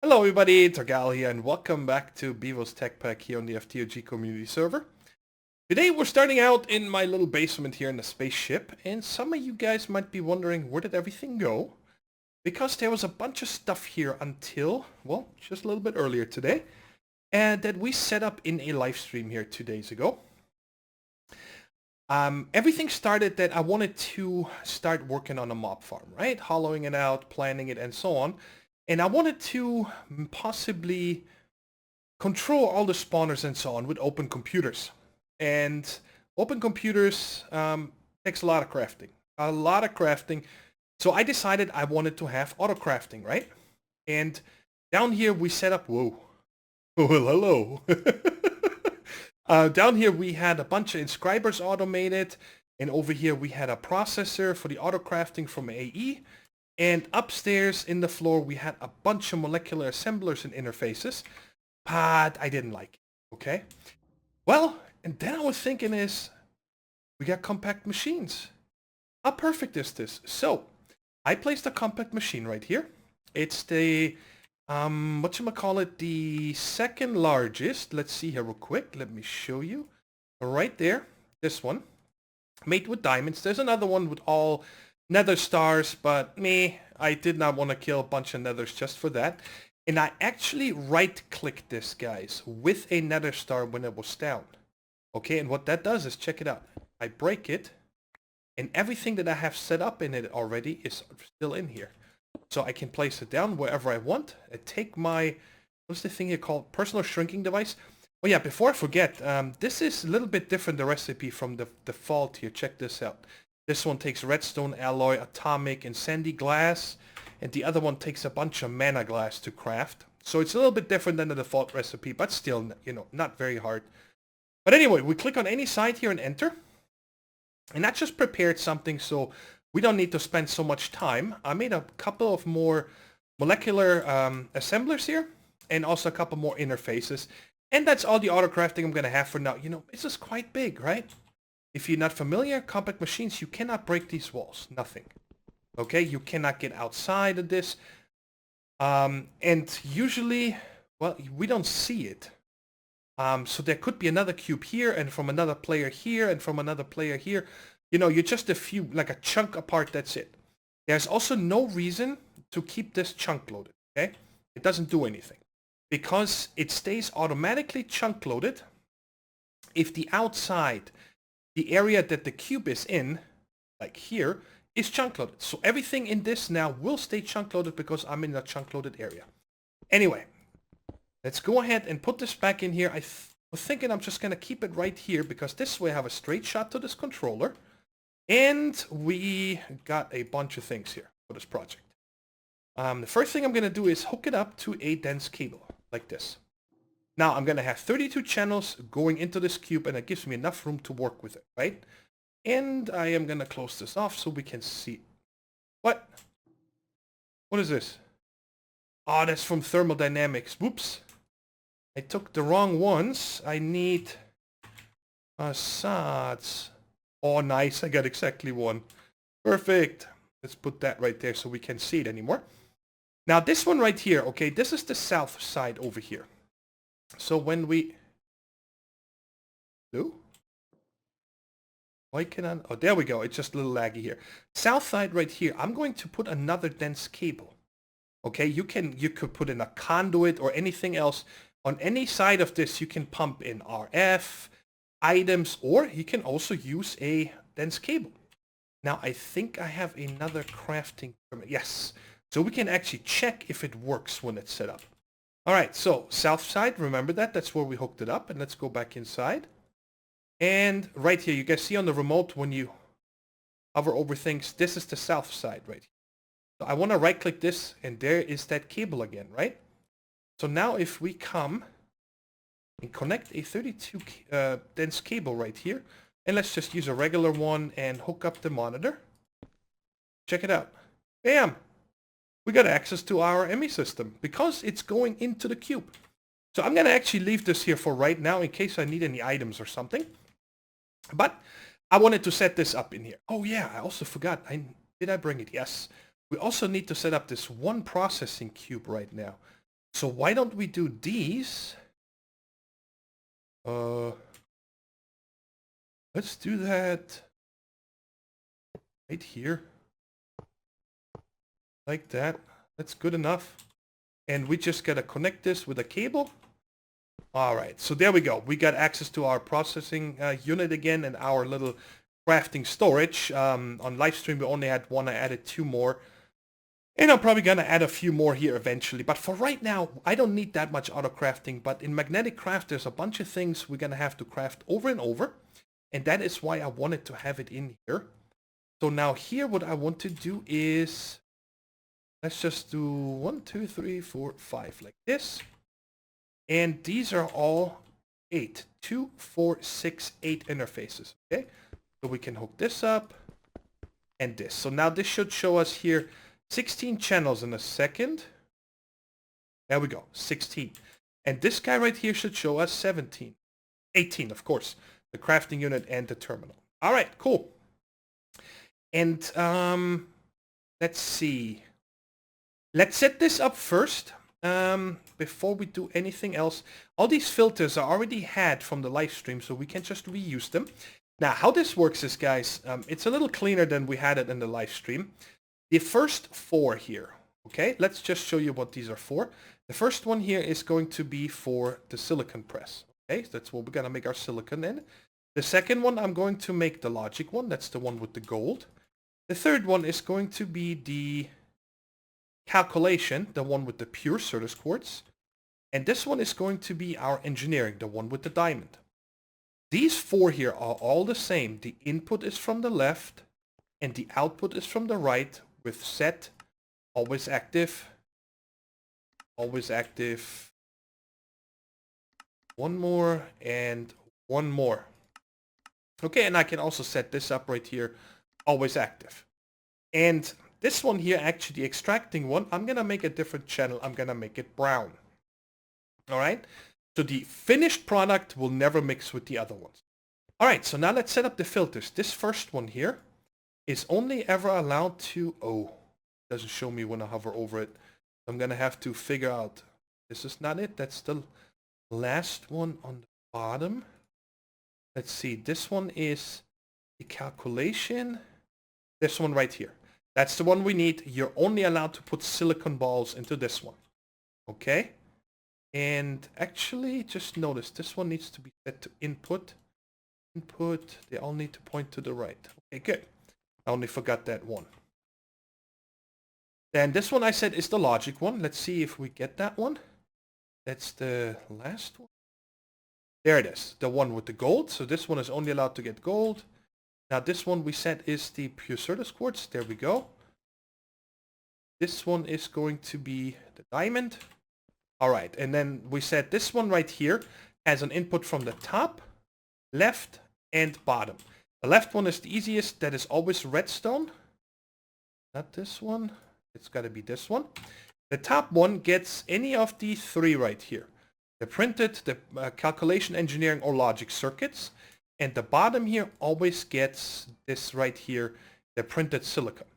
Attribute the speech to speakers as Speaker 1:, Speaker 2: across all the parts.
Speaker 1: Hello everybody, Thorgal here and welcome back to Bevo's Tech Pack here on the ftog community server. Today we're starting out in my little basement here in the spaceship, and some of you guys might be wondering where did everything go? Because there was a bunch of stuff here until, well, just a little bit earlier today, and that we set up in a live stream here 2 days ago. Everything started that I wanted to start working on a mob farm, right? Hollowing it out, planning it, and so on. And I wanted to possibly control all the spawners and so on with open computers. And open computers takes a lot of crafting. A lot of crafting. So I decided I wanted to have autocrafting, right? And down here we set up... Whoa. Oh, hello. Down here we had a bunch of inscribers automated. And over here we had a processor for the autocrafting from AE. And upstairs in the floor, we had a bunch of molecular assemblers and interfaces, but I didn't like it, okay? Well, and then I was thinking we got compact machines. How perfect is this? So, I placed a compact machine right here. It's the, whatchamacallit, the second largest. Let's see here real quick. Let me show you. Right there, this one, made with diamonds. There's another one with all nether stars, but I did not want to kill a bunch of nethers just for that. And I actually right-clicked this, guys, with a nether star when it was down. Okay, and what that does is, check it out. I break it, and everything that I have set up in it already is still in here. So I can place it down wherever I want. I take my, what's the thing here called? Personal shrinking device. Oh yeah, before I forget, this is a little bit different, the recipe from the default here. Check this out. This one takes redstone alloy, atomic, and sandy glass. And the other one takes a bunch of mana glass to craft. So it's a little bit different than the default recipe, but still, you know, not very hard. But anyway, we click on any side here and enter. And that just prepared something, so we don't need to spend so much time. I made a couple of more molecular assemblers here, and also a couple more interfaces. And that's all the autocrafting I'm going to have for now. You know, this is quite big, right? If you're not familiar, compact machines, you cannot break these walls. Nothing. Okay, you cannot get outside of this. And usually, well, we don't see it. So there could be another cube here, and from another player here, and from another player here. You know, you're just a few, like a chunk apart, that's it. There's also no reason to keep this chunk loaded, okay? It doesn't do anything. Because it stays automatically chunk loaded if the outside, the area that the cube is in, like here, is chunk loaded. So everything in this now will stay chunk loaded because I'm in a chunk loaded area. Anyway, let's go ahead and put this back in here. I was thinking I'm just going to keep it right here because this way I have a straight shot to this controller. And we got a bunch of things here for this project. The first thing I'm going to do is hook it up to a dense cable like this. Now I'm going to have 32 channels going into this cube, and it gives me enough room to work with it, right? And I am going to close this off so we can see. What? What is this? Oh, that's from thermodynamics. Whoops. I took the wrong ones. I need facades. Oh, nice. I got exactly one. Perfect. Let's put that right there so we can't see it anymore. Now this one right here, okay, this is the south side over here. So when we... Blue? Why can I... Oh, there we go. It's just a little laggy here. South side right here, I'm going to put another dense cable. Okay, you could put in a conduit or anything else. On any side of this, you can pump in RF, items, or you can also use a dense cable. Now, I think I have another crafting permit. Yes. So we can actually check if it works when it's set up. All right, so south side, remember that. That's where we hooked it up. And let's go back inside. And right here, you guys see on the remote when you hover over things, this is the south side right here. So I want to right-click this, and there is that cable again, right? So now if we come and connect a 32 dense cable right here, and let's just use a regular one and hook up the monitor. Check it out. Bam! We got access to our ME system because it's going into the cube. So I'm going to actually leave this here for right now in case I need any items or something. But I wanted to set this up in here. Oh yeah, I also forgot. Did I bring it? Yes. We also need to set up this one processing cube right now. So why don't we do these? Let's do that right here. Like that. That's good enough. And we just gotta connect this with a cable. All right, so there we go. We got access to our processing unit again and our little crafting storage. On Livestream, we only had one. I added 2 more. And I'm probably going to add a few more here eventually. But for right now, I don't need that much auto crafting. But in Magneticraft, there's a bunch of things we're going to have to craft over and over. And that is why I wanted to have it in here. So now here, what I want to do is... let's just do 1, 2, 3, 4, 5 like this. And these are all 8. 2, 4, 6, 8 interfaces. Okay. So we can hook this up and this. So now this should show us here 16 channels in a second. There we go. 16. And this guy right here should show us 17. 18, of course. The crafting unit and the terminal. All right, cool. And let's see. Let's set this up first. Before we do anything else. All these filters are already had from the live stream, so we can just reuse them. Now, how this works is, guys, it's a little cleaner than we had it in the live stream. The first 4 here, okay? Let's just show you what these are for. The first one here is going to be for the silicon press, okay? That's what we're going to make our silicon in. The second one, I'm going to make the logic one. That's the one with the gold. The third one is going to be the calculation, the one with the pure Certus quartz. And this one is going to be our engineering, the one with the diamond. These 4 here are all the same. The input is from the left and the output is from the right with set, always active, one more and one more. Okay, and I can also set this up right here, always active. And this one here, actually the extracting one, I'm going to make a different channel. I'm going to make it brown. All right. So the finished product will never mix with the other ones. All right. So now let's set up the filters. This first one here is only ever allowed to... oh, it doesn't show me when I hover over it. I'm going to have to figure out. This is not it. That's the last one on the bottom. Let's see. This one is the calculation. This one right here. That's the one we need. You're only allowed to put silicon balls into this one. Okay. And actually, just notice this one needs to be set to input. Input. They all need to point to the right. Okay, good. I only forgot that one. Then this one I said is the logic one. Let's see if we get that one. That's the last one. There it is. The one with the gold. So this one is only allowed to get gold. Now this one we said is the pure Certus quartz. There we go. This one is going to be the diamond. All right, and then we said this one right here has an input from the top, left, and bottom. The left one is the easiest. That is always redstone. Not this one. It's got to be this one. The top one gets any of these 3 right here. The printed, the calculation, engineering, or logic circuits. And the bottom here always gets this right here, the printed silicon.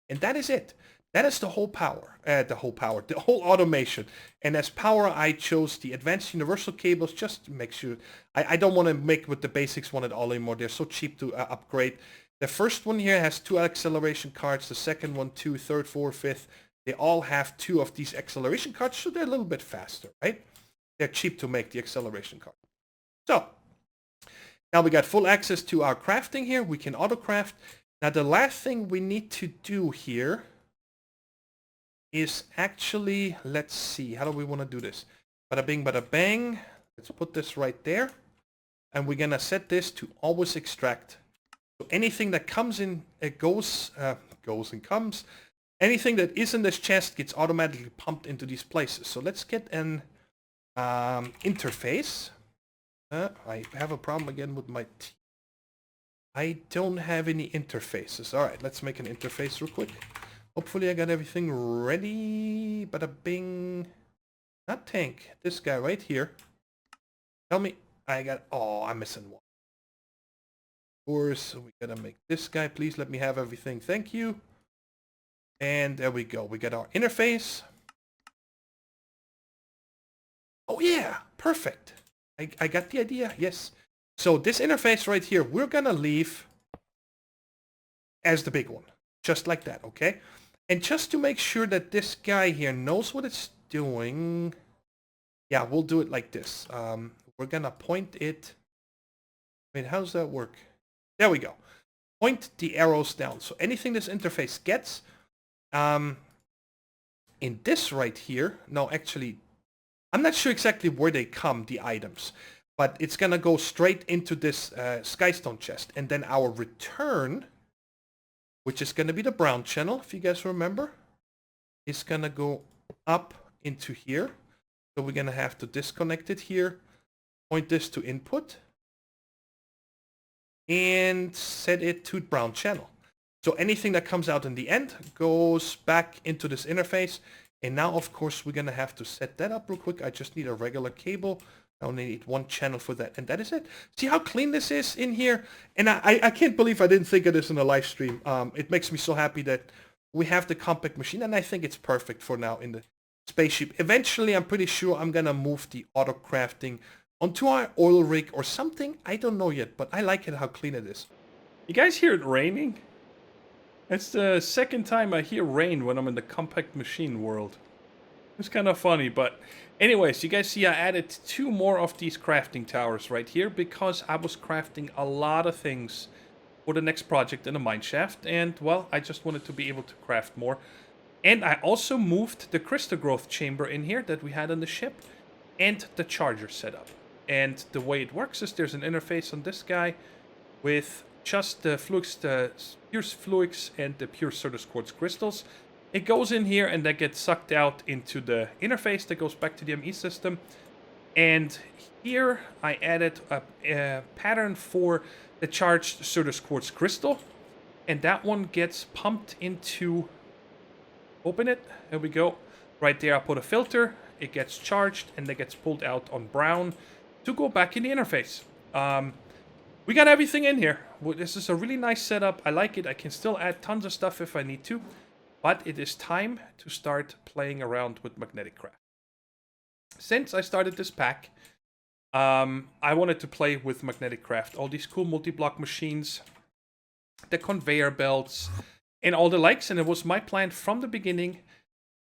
Speaker 1: And that is it. That is the whole power, the whole automation. And as power, I chose the advanced universal cables just to make sure. I don't want to make with the basics one at all anymore. They're so cheap to upgrade. The first one here has 2 acceleration cards. The second one, 2, third, 4, 5th. They all have 2 of these acceleration cards, so they're a little bit faster, right? They're cheap to make the acceleration card. So now we got full access to our crafting here. We can auto craft. Now the last thing we need to do here is actually, let's see, how do we want to do this? Bada bing, bada bang. Let's put this right there. And we're going to set this to always extract. So anything that comes in, it goes and comes. Anything that is in this chest gets automatically pumped into these places. So let's get an interface. I have a problem again with my T. I don't have any interfaces. All right, let's make an interface real quick. Hopefully I got everything ready. Bada bing. Not tank. This guy right here. Tell me I got... oh, I'm missing one. Of course, so we gotta make this guy. Please let me have everything. Thank you. And there we go. We got our interface. Oh yeah, perfect. I got the idea, yes. So this interface right here, we're gonna leave as the big one. Just like that, okay? And just to make sure that this guy here knows what it's doing, yeah, we'll do it like this. We're gonna point it. Wait, how does that work? There we go. Point the arrows down. So anything this interface gets, in this right here, no, actually, I'm not sure exactly where they come, the items, but it's gonna go straight into this skystone chest, and then our return, which is gonna be the brown channel, if you guys remember, is gonna go up into here. So we're gonna have to disconnect it here, point this to input, and set it to brown channel. So anything that comes out in the end goes back into this interface. And now, of course, we're gonna have to set that up real quick. I just need a regular cable. I only need one channel for that, and that is it. See how clean this is in here? And I can't believe I didn't think of this in a live stream. It makes me so happy that we have the compact machine, and I think it's perfect for now in the spaceship. Eventually, I'm pretty sure I'm gonna move the autocrafting onto our oil rig or something. I don't know yet, but I like it how clean it is.
Speaker 2: You guys hear it raining? It's the second time I hear rain when I'm in the compact machine world. It's kind of funny, but anyways, you guys see I added 2 more of these crafting towers right here because I was crafting a lot of things for the next project in the mineshaft, and well, I just wanted to be able to craft more. And I also moved the crystal growth chamber in here that we had on the ship and the charger setup. And the way it works is there's an interface on this guy with just the flux, the pure fluix and the pure Certus quartz crystals. It goes in here and that gets sucked out into the interface that goes back to the ME system. And here I added a pattern for the charged Certus quartz crystal. And that one gets pumped into... Open it. There we go. Right there I put a filter. It gets charged and that gets pulled out on brown to go back in the interface. We got everything in here. This is a really nice setup. I like it. I can still add tons of stuff if I need to. But it is time to start playing around with Magneticraft. Since I started this pack, I wanted to play with Magneticraft. All these cool multi-block machines, the conveyor belts, and all the likes. And it was my plan from the beginning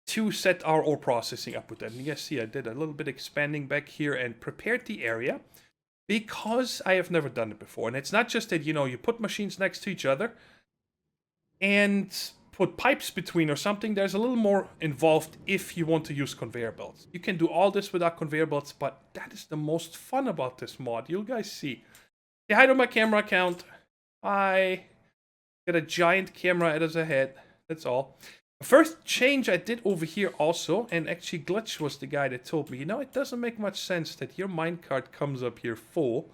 Speaker 2: to set our ore processing up with that. And you guys see I did a little bit expanding back here and prepared the area because I have never done it before. And it's not just that, you know, you put machines next to each other and put pipes between or something. There's a little more involved if you want to use conveyor belts. You can do all this without conveyor belts, but that is the most fun about this mod. You guys see. Say hi to my camera account. Hi. Got a giant camera as a head. That's all. The first change I did over here also, and actually Glitch was the guy that told me, you know, it doesn't make much sense that your minecart comes up here full,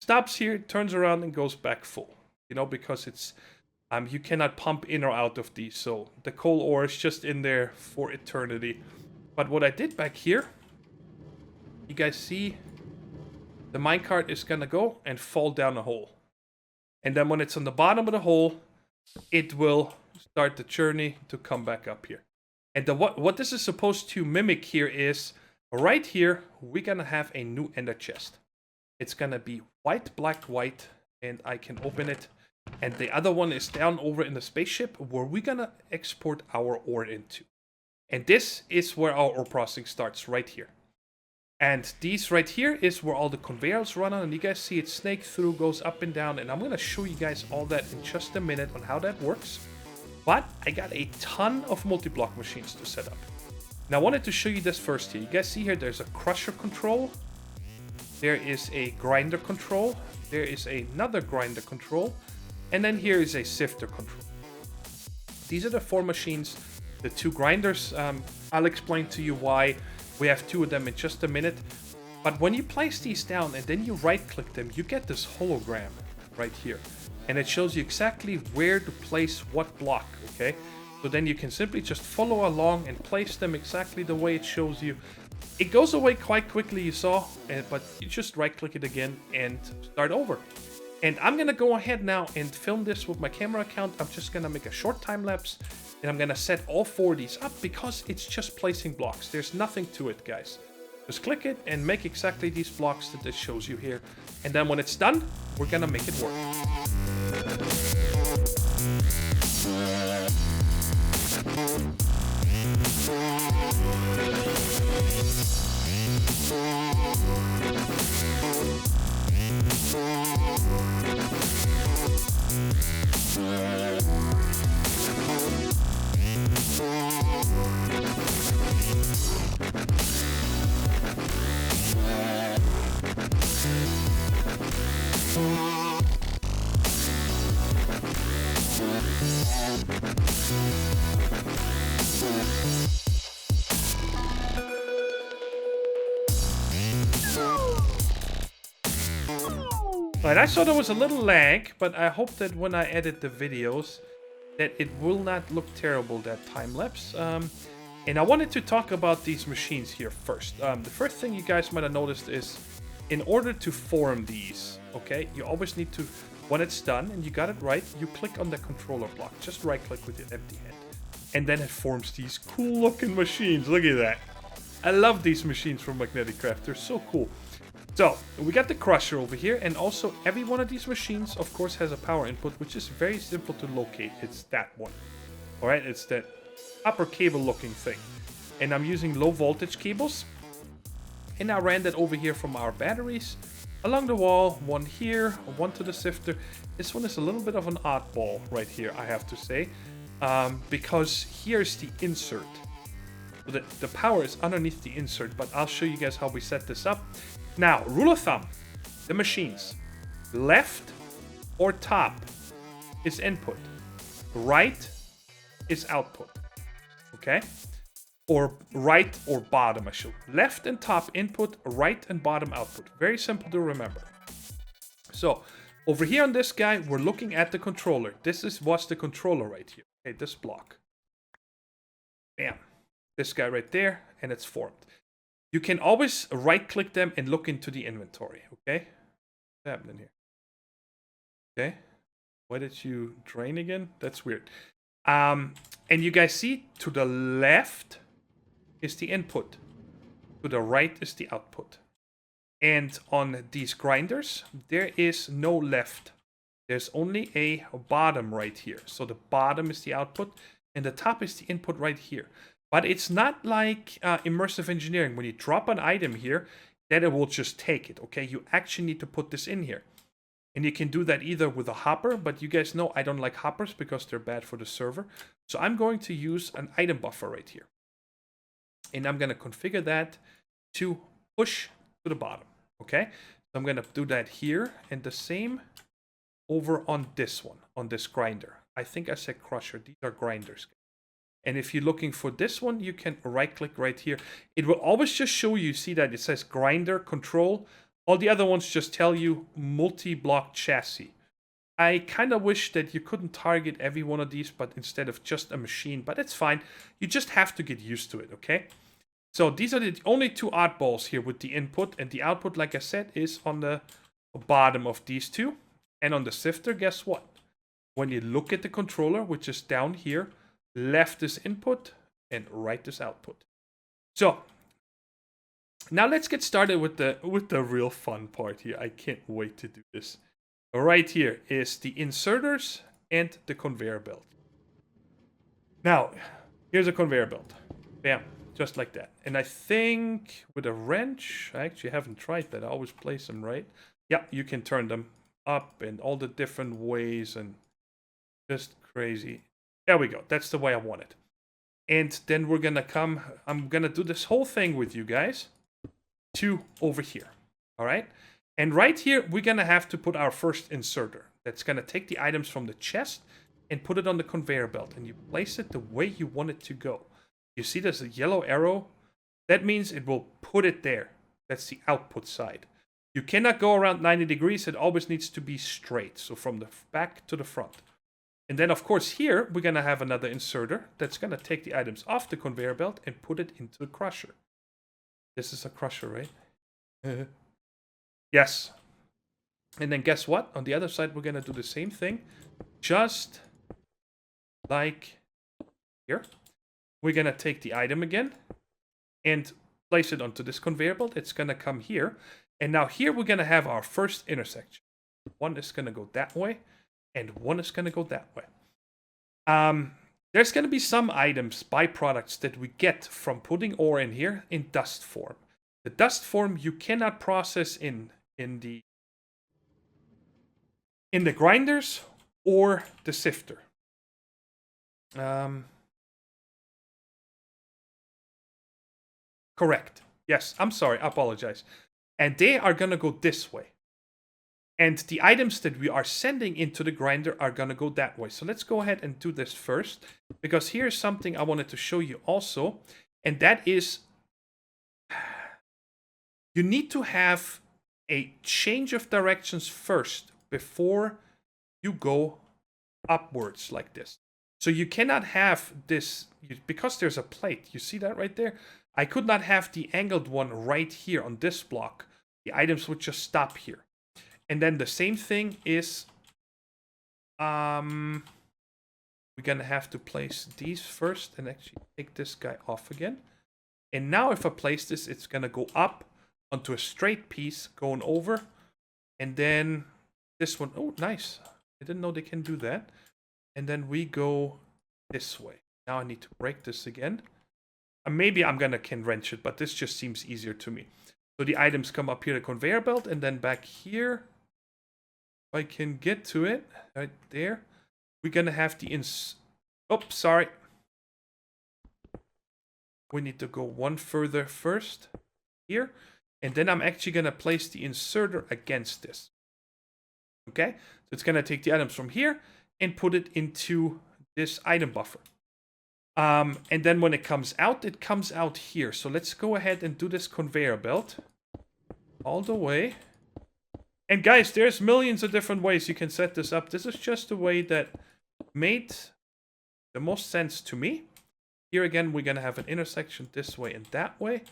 Speaker 2: stops here, turns around and goes back full. You know, because it's, you cannot pump in or out of these, so the coal ore is just in there for eternity. But what I did back here, you guys see, the minecart is gonna go and fall down a hole. And then when it's on the bottom of the hole, it will start the journey to come back up here. And what this is supposed to mimic here is, right here, we're gonna have a new ender chest. It's gonna be white, black, white, and I can open it. And the other one is down over in the spaceship where we're gonna export our ore into. And this is where our ore processing starts, right here. And these right here is where all the conveyors run on, and you guys see it snake through, goes up and down, and I'm gonna show you guys all that in just a minute on how that works. But I got a ton of multi-block machines to set up. Now I wanted to show you this first here. You guys see here there's a crusher control, there is a grinder control, there is another grinder control, and then here is a sifter control. These are the 4 machines, the 2 grinders. I'll explain to you why we have 2 of them in just a minute. But when you place these down and then you right click them, you get this hologram right here. And it shows you exactly where to place what block, okay? So then you can simply just follow along and place them exactly the way it shows you. It goes away quite quickly, you saw, but you just right click it again and start over. And I'm gonna go ahead now and film this with my camera account. I'm just gonna make a short time lapse and I'm gonna set all 4 of these up because it's just placing blocks. There's nothing to it, guys. Just click it and make exactly these blocks that it shows you here. And then when it's done, we're gonna make it work. Alright, I saw there was a little lag, but I hope that when I edit the videos that it will not look terrible, that time lapse. And I wanted to talk about these machines here first. The first thing you guys might have noticed is in order to form these, okay, you always need to, when it's done and you got it right, you click on the controller block. Just right click with your empty hand. And then it forms these cool looking machines. Look at that. I love these machines from Magneticraft. They're so cool. So, we got the crusher over here, and also every one of these machines, of course, has a power input, which is very simple to locate. It's that one. Alright, it's that upper cable looking thing. And I'm using low voltage cables. And I ran that over here from our batteries. Along the wall, one here, one to the sifter. This one is a little bit of an oddball right here, I have to say. Because here's the insert. The power is underneath the insert, but I'll show you guys how we set this up. Now, rule of thumb, the machines, left or top is input, right is output, okay? Or right or bottom, I should. Left and top input, right and bottom output. Very simple to remember. So, over here on this guy, we're looking at the controller. This was the controller right here, okay, this block. Bam. This guy right there, and it's formed. You can always right-click them and look into the inventory, okay? What's happening here? Okay. Why did you drain again? That's weird. And you guys see, to the left is the input. To the right is the output. And on these grinders, there is no left. There's only a bottom right here. So the bottom is the output, and the top is the input right here. But it's not like immersive engineering. When you drop an item here, that it will just take it, okay? You actually need to put this in here. And you can do that either with a hopper, but you guys know I don't like hoppers because they're bad for the server. So I'm going to use an item buffer right here. And I'm going to configure that to push to the bottom, okay? So I'm going to do that here, and the same over on this one, on this grinder. I think I said crusher. These are grinders. And if you're looking for this one, you can right-click right here. It will always just show you, see that it says grinder control. All the other ones just tell you multi-block chassis. I kind of wish that you couldn't target every one of these, but instead of just a machine, but it's fine. You just have to get used to it, okay? So these are the only two oddballs here with the input, and the output, like I said, is on the bottom of these two. And on the sifter, guess what? When you look at the controller, which is down here, left is input and right is output. So now let's get started with the real fun part here. I can't wait to do this. Right here is the inserters and the conveyor belt. Now, here's a conveyor belt. Bam, just like that. And I think with a wrench, I actually haven't tried that. I always place them right. Yeah, you can turn them up in all the different ways and just crazy. There we go. That's the way I want it. And then we're going to come, I'm going to do this whole thing with you guys to over here. All right. And right here, we're going to have to put our first inserter. That's going to take the items from the chest and put it on the conveyor belt. And you place it the way you want it to go. You see there's a yellow arrow? That means it will put it there. That's the output side. You cannot go around 90 degrees. It always needs to be straight. So from the back to the front. And then, of course, here, we're going to have another inserter that's going to take the items off the conveyor belt and put it into the crusher. This is a crusher, right? Yes. And then guess what? On the other side, we're going to do the same thing. Just like here. We're going to take the item again. And place it onto this conveyor belt. It's going to come here. And now here we're going to have our first intersection. One is going to go that way, and one is going to go that way. There's going to be some items, byproducts, that we get from putting ore in here in dust form. The dust form you cannot process in the grinders or the sifter. Correct. Yes, I'm sorry. I apologize. And they are going to go this way. And the items that we are sending into the grinder are going to go that way. So let's go ahead and do this first. Because here's something I wanted to show you also. And that is, you need to have a change of directions first before you go upwards like this. So you cannot have this, because there's a plate. You see that right there? I could not have the angled one right here on this block. The items would just stop here. And then the same thing is, we're going to have to place these first and actually take this guy off again. And now if I place this, it's going to go up onto a straight piece going over. And then this one, oh, nice. I didn't know they can do that. And then we go this way. Now I need to break this again. Maybe I'm going to can wrench it, but this just seems easier to me. So the items come up here, the conveyor belt, and then back here, if I can get to it, right there, we're going to have the oops, sorry. We need to go one further first here. And then I'm actually going to place the inserter against this. Okay? So it's going to take the items from here and put it into this item buffer. And then when it comes out here. So let's go ahead and do this conveyor belt all the way. And guys, there's millions of different ways you can set this up. This is just the way that made the most sense to me. Here again, we're going to have an intersection this way and that way.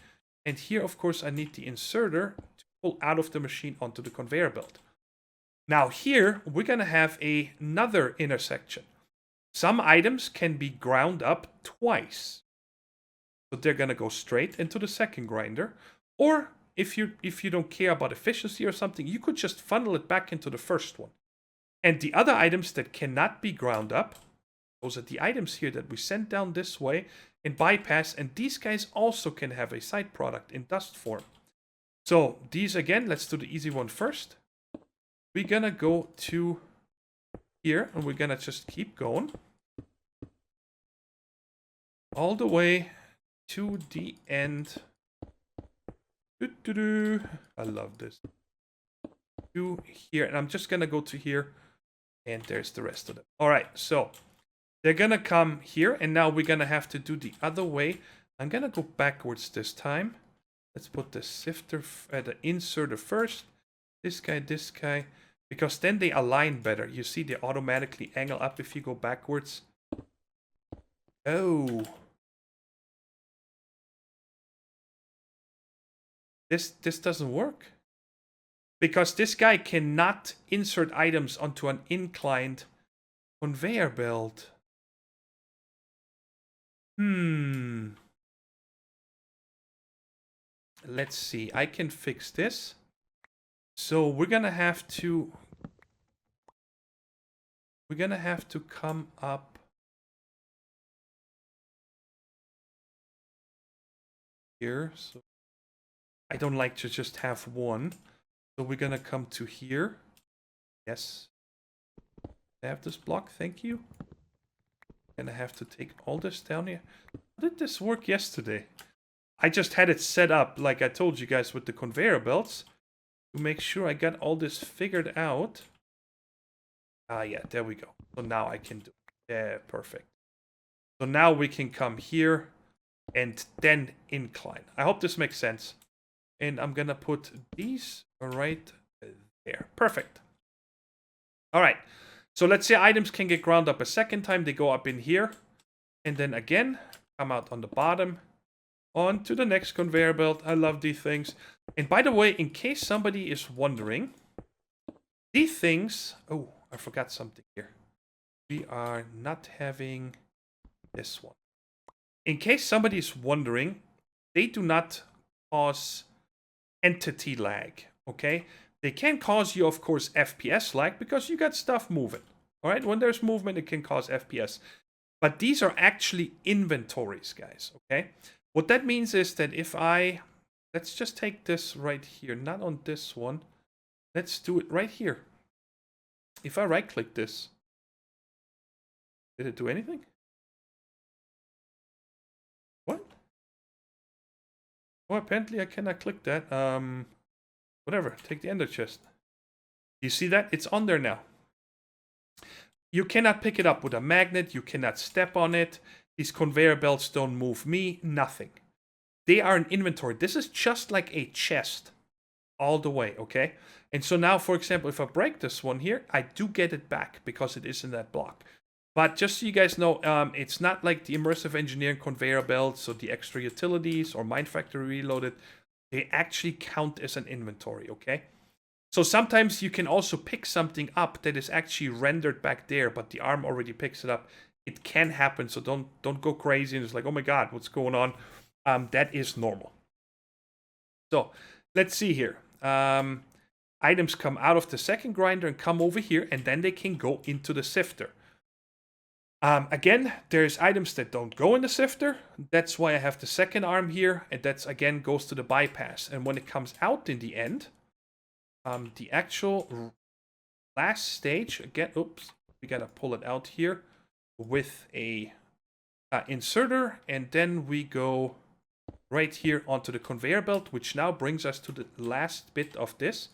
Speaker 2: And here, of course, I need the inserter to pull out of the machine onto the conveyor belt. Now here, we're going to have another intersection. Some items can be ground up twice. So they're going to go straight into the second grinder. Or if you don't care about efficiency or something, you could just funnel it back into the first one. And the other items that cannot be ground up, those are the items here that we send down this way and bypass. And these guys also can have a side product in dust form. So these again, let's do the easy one first. We're going to go to here and we're going to just keep going. All the way to the end. I love this. To here. And I'm just going to go to here. And there's the rest of them. All right. So they're going to come here. And now we're going to have to do the other way. I'm going to go backwards this time. Let's put the sifter, the inserter first. This guy. Because then they align better. You see they automatically angle up if you go backwards. Oh. This doesn't work. Because this guy cannot insert items onto an inclined conveyor belt. Let's see. I can fix this. So we're gonna have to come up here. So I don't like to just have one. So we're gonna come to here. Yes. I have this block, thank you. Gonna have to take all this down here. How did this work yesterday? I just had it set up like I told you guys with the conveyor belts. To make sure I got all this figured out. Yeah, there we go. So now I can do it. Yeah, perfect. So now we can come here and then incline. I hope this makes sense. And I'm gonna put these right there. Perfect. All right. So let's say items can get ground up a second time. They go up in here. And then again, come out on the bottom. On to the next conveyor belt. I love these things. And by the way, in case somebody is wondering, these things... Oh, I forgot something here. We are not having this one. In case somebody is wondering, they do not cause entity lag, okay? They can cause you, of course, FPS lag because you got stuff moving, all right? When there's movement, it can cause FPS. But these are actually inventories, guys, okay? What that means is that if let's just take this right here, not on this one. Let's do it right here. If I right-click this, did it do anything? What? Oh, apparently I cannot click that. Whatever, take the ender chest. You see that? It's on there now. You cannot pick it up with a magnet. You cannot step on it. These conveyor belts don't move me. Nothing. They are an inventory. This is just like a chest all the way, okay? And so now, for example, if I break this one here, I do get it back because it is in that block. But just so you guys know, it's not like the immersive engineering conveyor belts or the extra utilities or Mine Factory Reloaded. They actually count as an inventory, okay? So sometimes you can also pick something up that is actually rendered back there, but the ARM already picks it up. It can happen, so don't go crazy and it's like, oh my god, what's going on? That is normal. So let's see here. Items come out of the second grinder and come over here, and then they can go into the sifter. Again, there's items that don't go in the sifter. That's why I have the second arm here, and that's again goes to the bypass. And when it comes out in the end, the actual last stage, again, oops, we gotta pull it out here with a inserter, and then we go right here onto the conveyor belt, which now brings us to the last bit of this.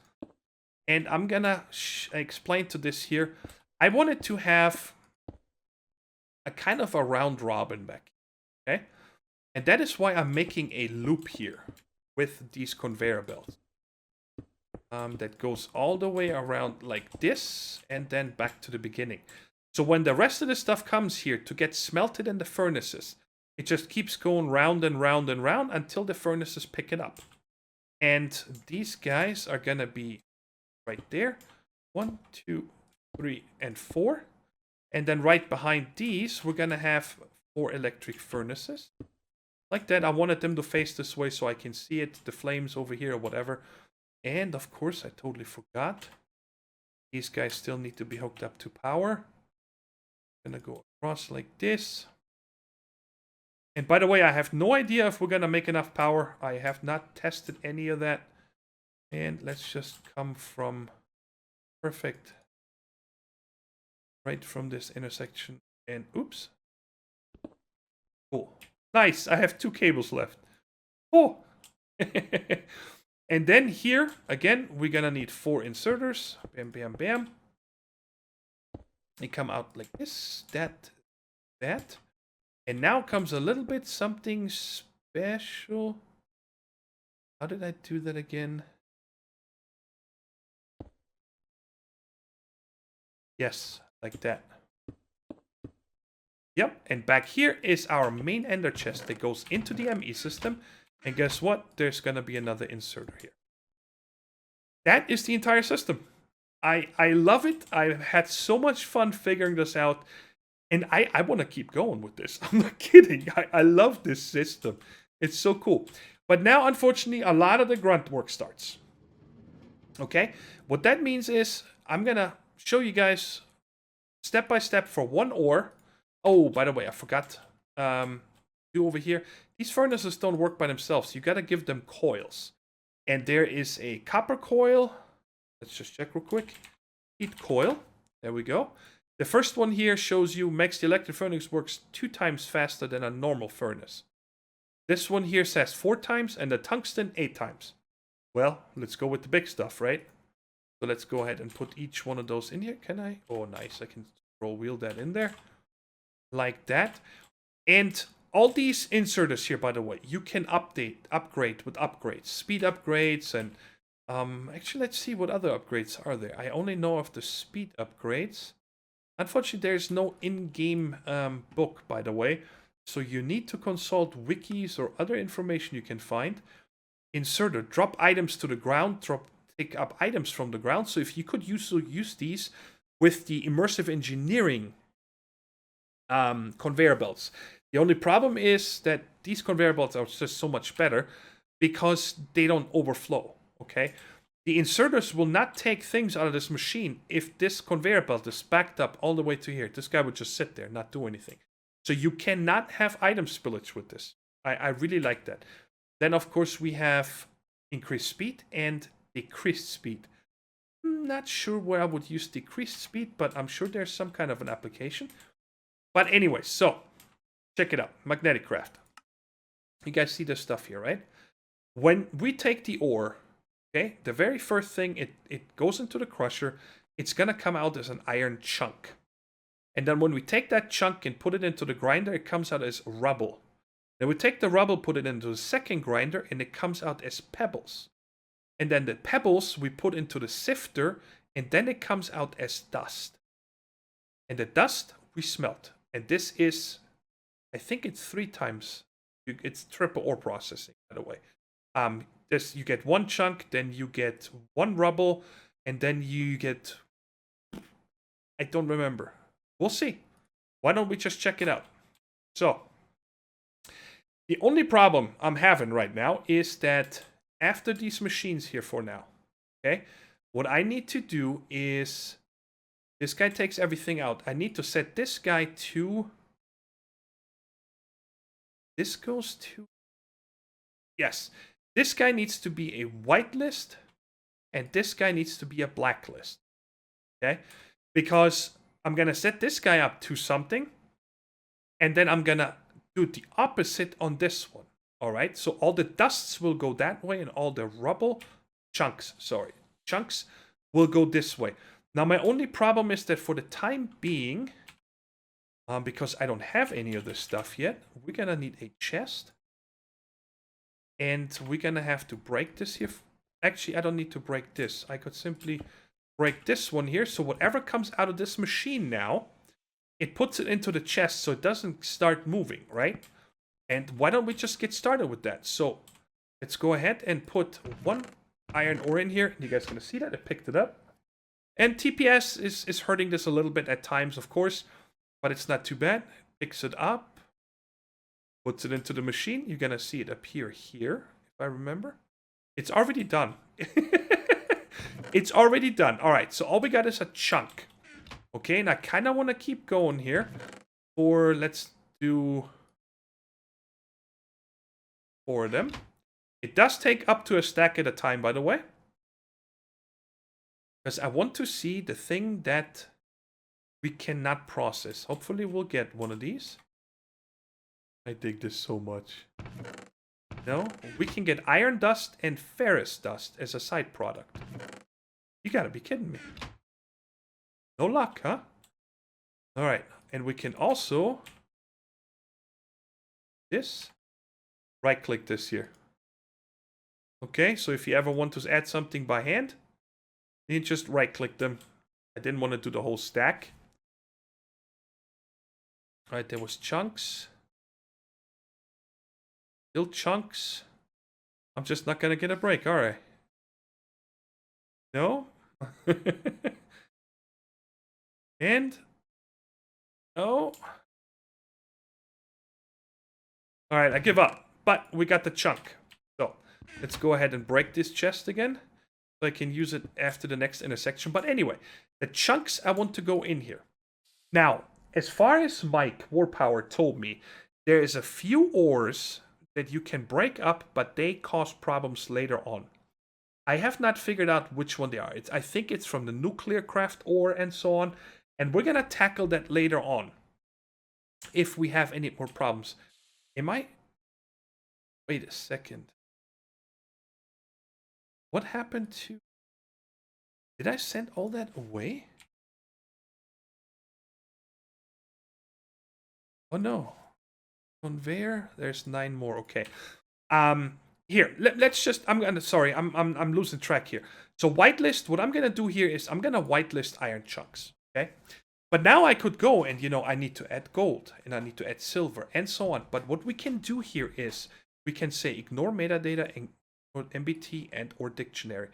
Speaker 2: And I'm gonna explain to this here. I wanted to have a kind of a round robin back, okay? And that is why I'm making a loop here with these conveyor belts. That goes all the way around like this and then back to the beginning. So when the rest of the stuff comes here to get smelted in the furnaces, it just keeps going round and round and round until the furnaces pick it up. And these guys are gonna be right there. 1, 2, 3, and 4. And then right behind these, we're gonna have 4 electric furnaces. Like that. I wanted them to face this way so I can see it, the flames over here or whatever. And of course, I totally forgot. These guys still need to be hooked up to power. Gonna go across like this. And by the way, I have no idea if we're gonna make enough power. I have not tested any of that. And let's just come from perfect. Right from this intersection. And oops. Cool. Nice. I have 2 cables left. Oh. And then here, again, we're gonna need 4 inserters. Bam, bam, bam. They come out like this, that. And now comes a little bit something special. How did I do that again? Yes, like that. Yep, and back here is our main ender chest that goes into the ME system. And guess what? There's gonna be another inserter here. That is the entire system. I love it. I've had so much fun figuring this out. And I want to keep going with this. I'm not kidding. I love this system. It's so cool. But now, unfortunately, a lot of the grunt work starts. Okay? What that means is I'm going to show you guys step by step for one ore. Oh, by the way, I forgot. Do over here. These furnaces don't work by themselves. You got to give them coils. And there is a copper coil. Let's just check real quick. Heat coil. There we go. The first one here shows you makes the electric furnace works 2 times faster than a normal furnace. This one here says 4 times and the tungsten 8 times. Well, let's go with the big stuff, right? So let's go ahead and put each one of those in here. Can I? Oh, nice. I can scroll wheel that in there. Like that. And all these inserters here, by the way, you can upgrade with upgrades. Speed upgrades and... actually, let's see what other upgrades are there. I only know of the speed upgrades. Unfortunately, there's no in-game book, by the way. So you need to consult wikis or other information you can find. Inserter, drop items to the ground, take up items from the ground. So if you could use these with the immersive engineering conveyor belts. The only problem is that these conveyor belts are just so much better. because they don't overflow, okay? The inserters will not take things out of this machine if this conveyor belt is backed up all the way to here. This guy would just sit there, not do anything. So you cannot have item spillage with this. I really like that. Then, of course, we have increased speed and decreased speed. I'm not sure where I would use decreased speed, but I'm sure there's some kind of an application. But anyway, so check it out. Magneticraft. You guys see this stuff here, right? When we take the ore, okay, the very first thing, it goes into the crusher. It's going to come out as an iron chunk. And then when we take that chunk and put it into the grinder, it comes out as rubble. Then we take the rubble, put it into the second grinder, and it comes out as pebbles. And then the pebbles we put into the sifter, and then it comes out as dust. And the dust we smelt. And this is, I think it's 3 times. It's triple ore processing, by the way. This, you get 1 chunk, then you get 1 rubble, and then you get, I don't remember. We'll see. Why don't we just check it out? So, the only problem I'm having right now is that after these machines here for now, okay, what I need to do is, this guy takes everything out. I need to set this guy to, this goes to, yes, this guy needs to be a whitelist, and this guy needs to be a blacklist, okay, because I'm going to set this guy up to something, and then I'm going to do the opposite on this one. All right, so all the dusts will go that way, and all the rubble chunks will go this way. Now, my only problem is that for the time being, because I don't have any of this stuff yet, we're going to need a chest. And we're going to have to break this here. Actually, I don't need to break this. I could simply break this one here. So whatever comes out of this machine now, it puts it into the chest so it doesn't start moving, right? And why don't we just get started with that? So let's go ahead and put 1 iron ore in here. You guys going to see that? I picked it up. And TPS is hurting this a little bit at times, of course. But it's not too bad. Picks it up. Puts it into the machine. You're going to see it appear here, if I remember. It's already done. It's already done. All right, so all we got is a chunk. Okay, and I kind of want to keep going here. Or let's do 4 of them. It does take up to a stack at a time, by the way. Because I want to see the thing that we cannot process. Hopefully we'll get one of these. I dig this so much. No, we can get iron dust and ferrous dust as a side product. You gotta be kidding me. No luck, huh? Alright, and we can also right click this here. Okay, so if you ever want to add something by hand, you just right click them. I didn't want to do the whole stack. Alright, there was chunks. Still chunks. I'm just not gonna get a break, alright. No? And no. Alright, I give up. But we got the chunk. So let's go ahead and break this chest again. So I can use it after the next intersection. But anyway, the chunks I want to go in here. Now, as far as Mike Warpower told me, there is a few ores that you can break up, but they cause problems later on. I have not figured out which one they are. I think it's from the Nuclearcraft ore and so on. And we're going to tackle that later on. If we have any more problems. Wait a second. What happened to... Did I send all that away? Oh no. Conveyor. There's 9 more. Okay. Here, let's just, I'm losing track here. So whitelist, what I'm gonna do here is I'm gonna whitelist iron chunks. Okay. But now I could go and, I need to add gold and I need to add silver and so on. But what we can do here is we can say ignore metadata and or MBT and or dictionary.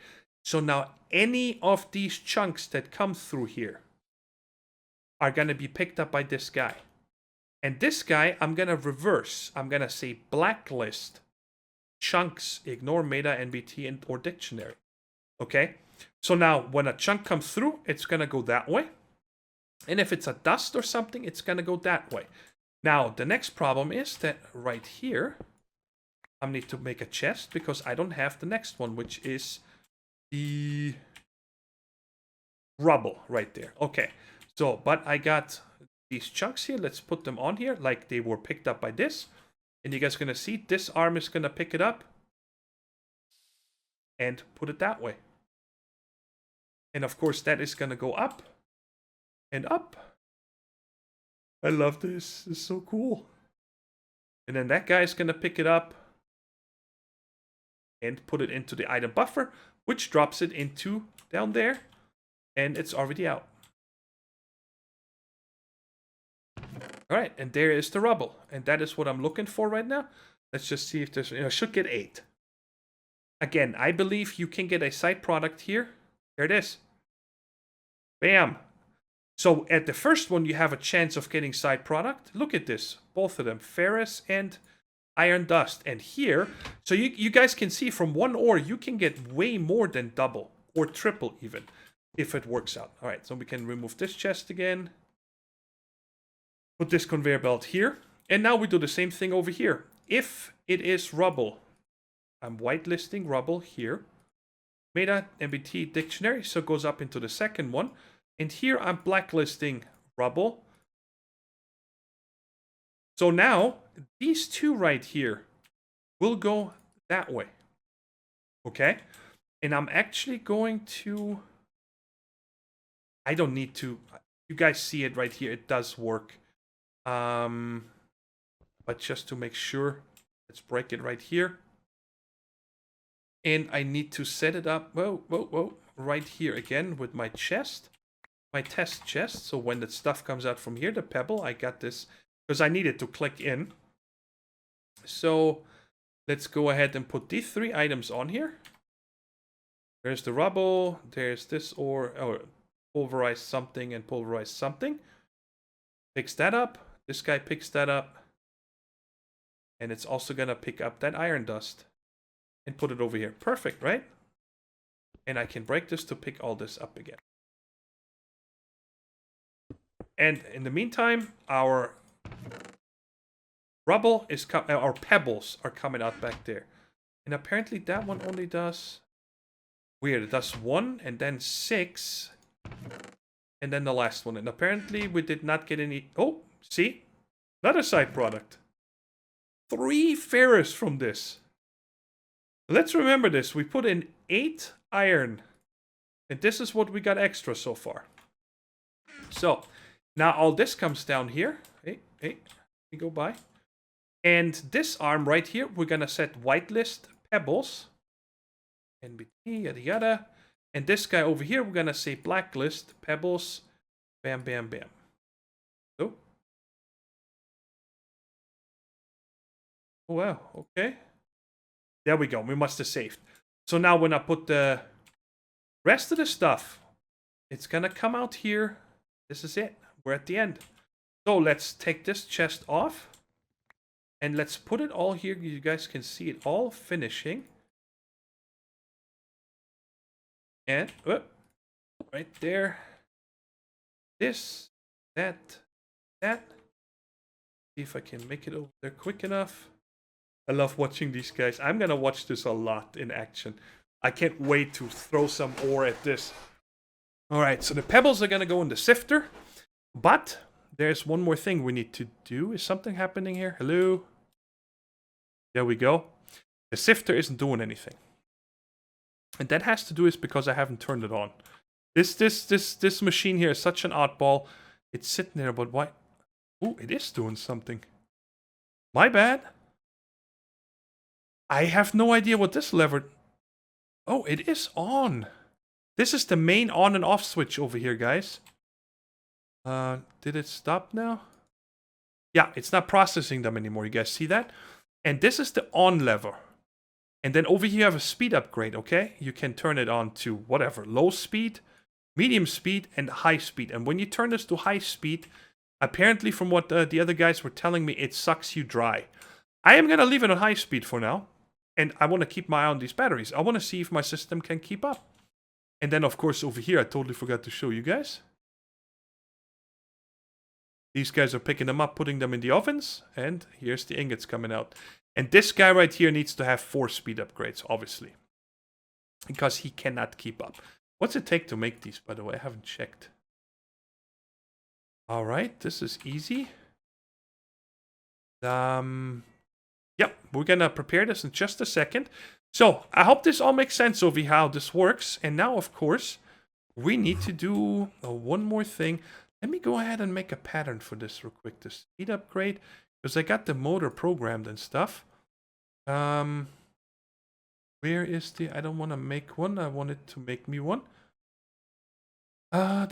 Speaker 2: So now any of these chunks that come through here are going to be picked up by this guy. And this guy, I'm going to reverse. I'm going to say blacklist chunks. Ignore meta, NBT, and or dictionary. Okay? So now, when a chunk comes through, it's going to go that way. And if it's a dust or something, it's going to go that way. Now, the next problem is that right here, I need to make a chest because I don't have the next one, which is the rubble right there. Okay, so, but I got these chunks here. Let's put them on here like they were picked up by this. And you guys are going to see this arm is going to pick it up and put it that way. And of course, that is going to go up and up. I love this. It's so cool. And then that guy is going to pick it up and put it into the item buffer, which drops it into down there. And it's already out. All right, and there is the rubble. And that is what I'm looking for right now. Let's just see if there's, I should get 8. Again, I believe you can get a side product here. There it is. Bam. So at the first one, you have a chance of getting side product. Look at this. Both of them, ferrous and iron dust. And here, so you guys can see from one ore, you can get way more than double or triple even if it works out. All right, so we can remove this chest again. Put this conveyor belt here. And now we do the same thing over here. If it is rubble, I'm whitelisting rubble here. Meta, MBT, dictionary, so it goes up into the second one. And here I'm blacklisting rubble. So now, these two right here will go that way. Okay? And I'm actually going to... I don't need to... You guys see it right here. It does work. But just to make sure, let's break it right here. And I need to set it up, right here again with my chest. My test chest, so when the stuff comes out from here, the pebble, I got this, because I needed to click in. So, let's go ahead and put these 3 items on here. There's the rubble, there's this ore, or pulverized something and pulverized something. Picks that up, this guy picks that up. And it's also gonna pick up that iron dust. And put it over here. Perfect, right? And I can break this to pick all this up again. And in the meantime, our rubble is our pebbles are coming out back there. And apparently that one only does... Weird, it does 1 and then 6. And then the last one. And apparently we did not get any... Oh, see? Another side product. 3 ferrous from this. Let's remember this. We put in 8 iron. And this is what we got extra so far. So... Now all this comes down here. Hey, we go by. And this arm right here, we're going to set whitelist pebbles. NBT, yada yada. And this guy over here, we're going to say blacklist pebbles. Bam, bam, bam. Oh. Oh, wow. Okay. There we go. We must have saved. So now when I put the rest of the stuff, it's going to come out here. This is it. We're at the end. So let's take this chest off. And let's put it all here. You guys can see it all finishing. And right there. This, that. See if I can make it over there quick enough. I love watching these guys. I'm going to watch this a lot in action. I can't wait to throw some ore at this. Alright, so the pebbles are going to go in the sifter. But there's one more thing we need to do. Is something happening here? Hello? There we go. The sifter isn't doing anything. And that has to do is because I haven't turned it on. This machine here is such an oddball. It's sitting there, but why? Ooh, it is doing something. My bad. I have no idea what this lever... Oh, it is on. This is the main on and off switch over here, guys. Did it stop now? Yeah, it's not processing them anymore. You guys see that? And this is the on lever. And then over here you have a speed upgrade, okay? You can turn it on to whatever. Low speed, medium speed, and high speed. And when you turn this to high speed, apparently from what the other guys were telling me, it sucks you dry. I am going to leave it on high speed for now. And I want to keep my eye on these batteries. I want to see if my system can keep up. And then, of course, over here, I totally forgot to show you guys. These guys are picking them up, putting them in the ovens. And here's the ingots coming out. And this guy right here needs to have 4 speed upgrades, obviously. Because he cannot keep up. What's it take to make these, by the way? I haven't checked. Alright, this is easy. Yep, we're gonna prepare this in just a second. So, I hope this all makes sense over how this works. And now, of course, we need to do one more thing. Let me go ahead and make a pattern for this real quick. The speed upgrade, because I got the motor programmed and stuff. Where is the... I don't want to make one. I want it to make me one. There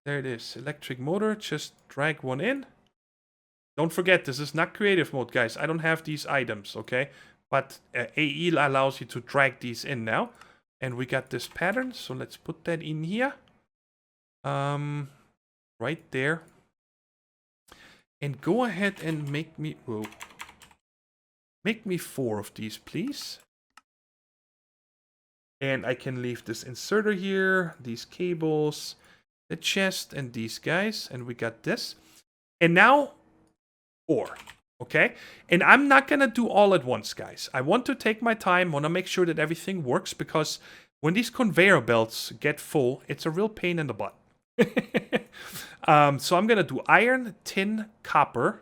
Speaker 2: it is. Electric motor. Just drag one in. Don't forget, this is not creative mode, guys. I don't have these items, okay? But AE allows you to drag these in now. And we got this pattern, so let's put that in here. Right there. And go ahead and make me... Whoa. Make me 4 of these, please. And I can leave this inserter here, these cables, the chest, and these guys. And we got this. And now, ore. Okay? And I'm not going to do all at once, guys. I want to take my time, want to make sure that everything works, because when these conveyor belts get full, it's a real pain in the butt. So I'm going to do iron, tin, copper.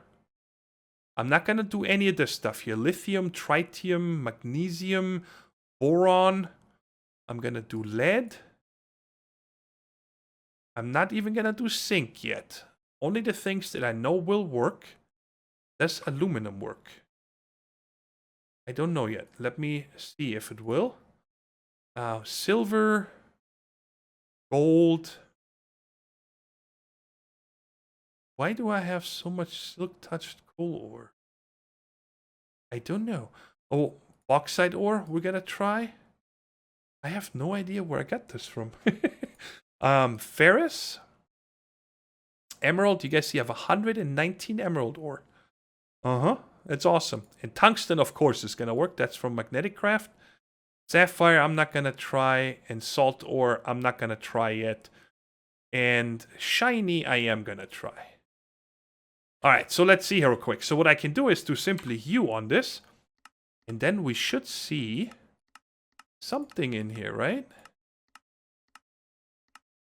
Speaker 2: I'm not going to do any of this stuff here. Lithium, tritium, magnesium, boron. I'm going to do lead. I'm not even going to do zinc yet. Only the things that I know will work. Does aluminum work? I don't know yet. Let me see if it will. Silver, gold. Why do I have so much silk-touched coal ore? I don't know. Oh, bauxite ore we're gonna try. I have no idea where I got this from. Ferrous. Emerald. You guys see I have 119 emerald ore. That's awesome. And tungsten, of course, is gonna work. That's from Magneticraft. Sapphire, I'm not gonna try. And salt ore, I'm not gonna try yet. And shiny, I am gonna try. Alright, so let's see here real quick. So what I can do is do simply U on this. And then we should see something in here, right?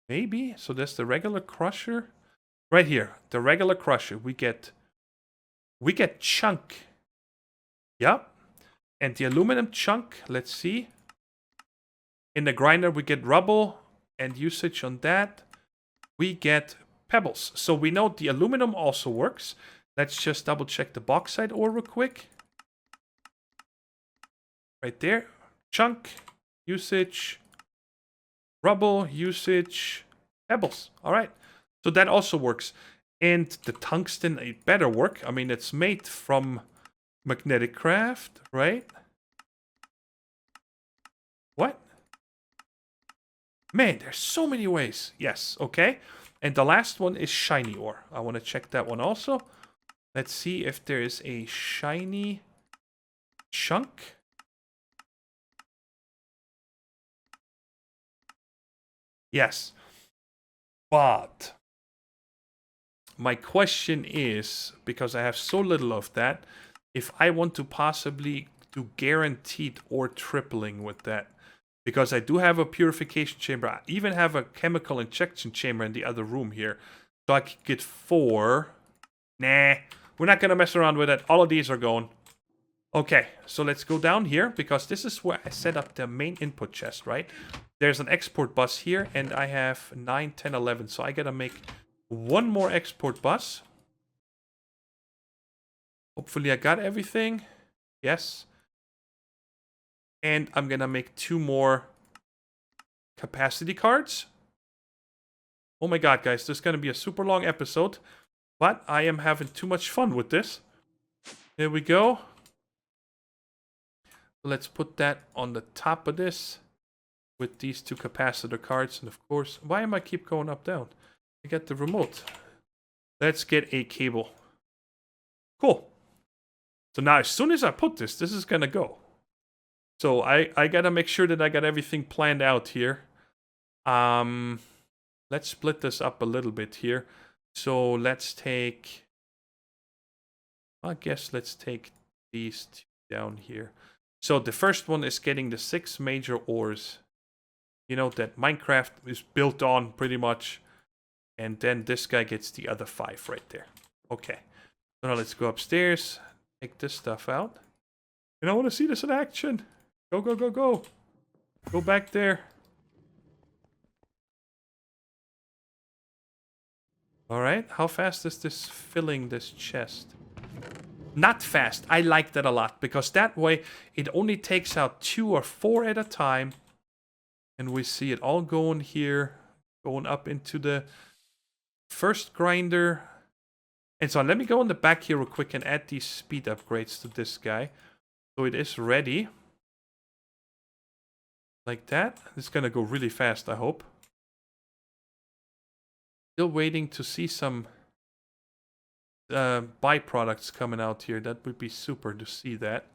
Speaker 2: Maybe. So there's the regular crusher. Right here, the regular crusher. We get chunk. Yep. And the aluminum chunk, let's see. In the grinder, we get rubble. And usage on that, we get pebbles. So we know the aluminum also works. Let's just double check the bauxite ore real quick. Right there. Chunk, usage, rubble, usage, pebbles. All right. So that also works. And the tungsten, it better work. I mean, it's made from Magneticraft, right? What? Man, there's so many ways. Yes, okay. And the last one is shiny ore. I want to check that one also. Let's see if there is a shiny chunk. Yes. But my question is, because I have so little of that, if I want to possibly do guaranteed ore tripling with that. Because I do have a purification chamber. I even have a chemical injection chamber in the other room here. So I could get 4. Nah, we're not going to mess around with it. All of these are going. Okay, so let's go down here. Because this is where I set up the main input chest, right? There's an export bus here. And I have 9, 10, 11. So I got to make one more export bus. Hopefully I got everything. Yes. And I'm going to make 2 more capacity cards. Oh my god, guys. This is going to be a super long episode. But I am having too much fun with this. There we go. Let's put that on the top of this. With these 2 capacitor cards. And of course, why am I keep going up, down? I got the remote. Let's get a cable. Cool. So now as soon as I put this is gonna go. So I gotta make sure that I got everything planned out here. Let's split this up a little bit here. So let's take, I guess let's take these two down here. So the first one is getting the 6 major ores. You know, that Minecraft is built on pretty much. And then this guy gets the other 5 right there. Okay. So now let's go upstairs. Take this stuff out. And I want to see this in action. Go, go, go, go. Go back there. Alright, how fast is this filling this chest? Not fast. I like that a lot, because that way it only takes out 2 or 4 at a time. And we see it all going here, going up into the first grinder. And so let me go in the back here real quick and add these speed upgrades to this guy. So it is ready. Like that. It's gonna go really fast, I hope. Still waiting to see some byproducts coming out here. That would be super to see that.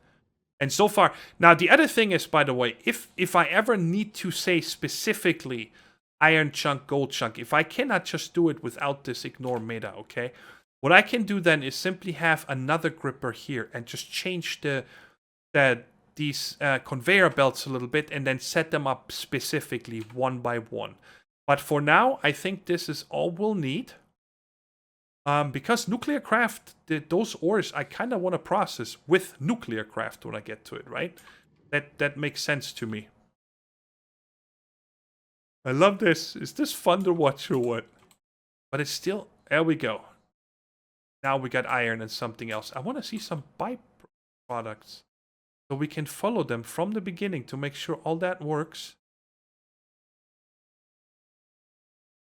Speaker 2: And so far, now the other thing is, by the way, if I ever need to say specifically iron chunk, gold chunk, if I cannot just do it without this ignore meta, okay? What I can do then is simply have another gripper here and just change these conveyor belts a little bit and then set them up specifically one by one. But for now, I think this is all we'll need. Because Nuclearcraft, those ores, I kind of want to process with Nuclearcraft when I get to it, right? That makes sense to me. I love this. Is this fun to watch or what? But it's still... There we go. Now we got iron and something else. I want to see some byproducts. So we can follow them from the beginning to make sure all that works.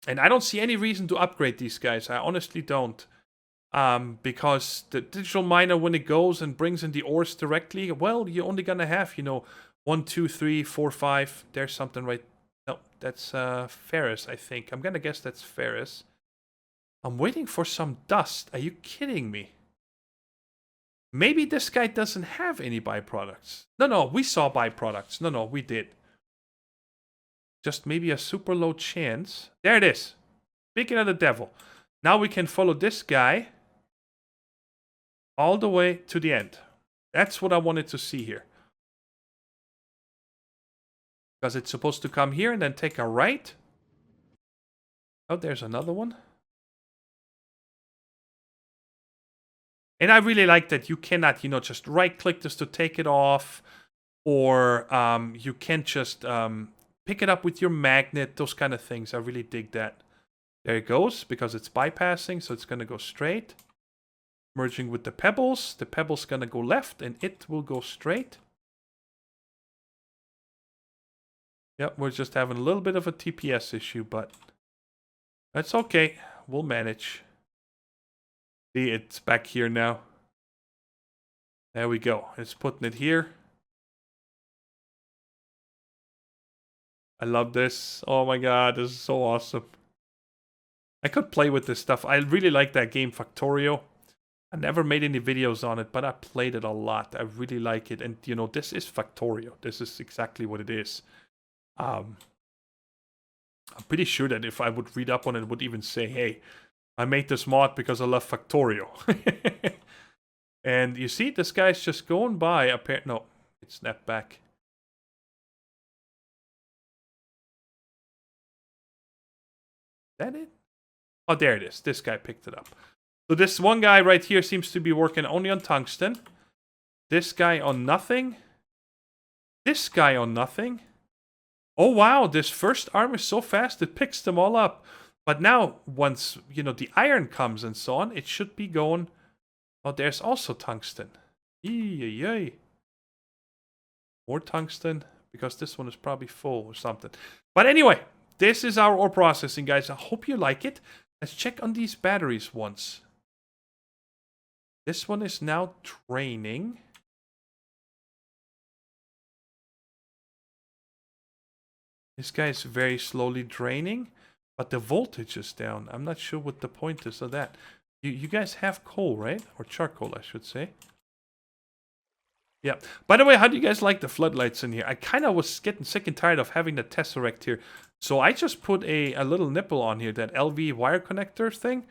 Speaker 2: And I don't see any reason to upgrade these guys. I honestly don't. Because the digital miner, when it goes and brings in the ores directly, well, you're only going to have, you know, 1, 2, 3, 4, 5. There's something right... No, that's ferrous, I think. I'm going to guess that's ferrous. I'm waiting for some dust. Are you kidding me? Maybe this guy doesn't have any byproducts. No, we saw byproducts. No, we did. Just maybe a super low chance. There it is. Speaking of the devil. Now we can follow this guy all the way to the end. That's what I wanted to see here. Because it's supposed to come here and then take a right. Oh, there's another one. And I really like that you cannot, you know, just right-click this to take it off. Or you can just... pick it up with your magnet, those kind of things. I really dig that. There it goes, because it's bypassing, so it's going to go straight. Merging with the pebbles. The pebble's going to go left, and it will go straight. Yep, we're just having a little bit of a TPS issue, but that's okay. We'll manage. See, it's back here now. There we go. It's putting it here. I love this. Oh my god, this is so awesome. I could play with this stuff. I really like that game, Factorio. I never made any videos on it, but I played it a lot. I really like it. And, you know, this is Factorio. This is exactly what it is. I'm pretty sure that if I would read up on it, it would even say, hey, I made this mod because I love Factorio. And you see, this guy's just going by. No, it snapped back. That it? Oh, there it is. This guy picked it up. So this one guy right here seems to be working only on tungsten. This guy on nothing. This guy on nothing. Oh, wow. This first arm is so fast, it picks them all up. But now, once, you know, the iron comes and so on, it should be going... Oh, there's also tungsten. Yay. More tungsten, because this one is probably full or something. But anyway... This is our ore processing, guys. I hope you like it. Let's check on these batteries once. This one is now draining. This guy is very slowly draining, but the voltage is down. I'm not sure what the point is of that. You guys have coal, right? Or charcoal, I should say. Yeah. By the way, how do you guys like the floodlights in here? I kind of was getting sick and tired of having the tesseract here. So I just put a little nipple on here, that LV wire connector thing,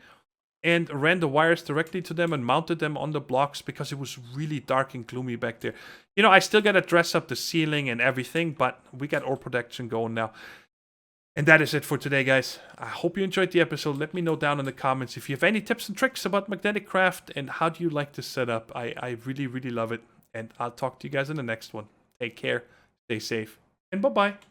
Speaker 2: and ran the wires directly to them and mounted them on the blocks because it was really dark and gloomy back there. You know, I still got to dress up the ceiling and everything, but we got ore production going now. And that is it for today, guys. I hope you enjoyed the episode. Let me know down in the comments if you have any tips and tricks about Magneticraft and how do you like this setup. I really, really love it. And I'll talk to you guys in the next one. Take care, stay safe, and bye-bye.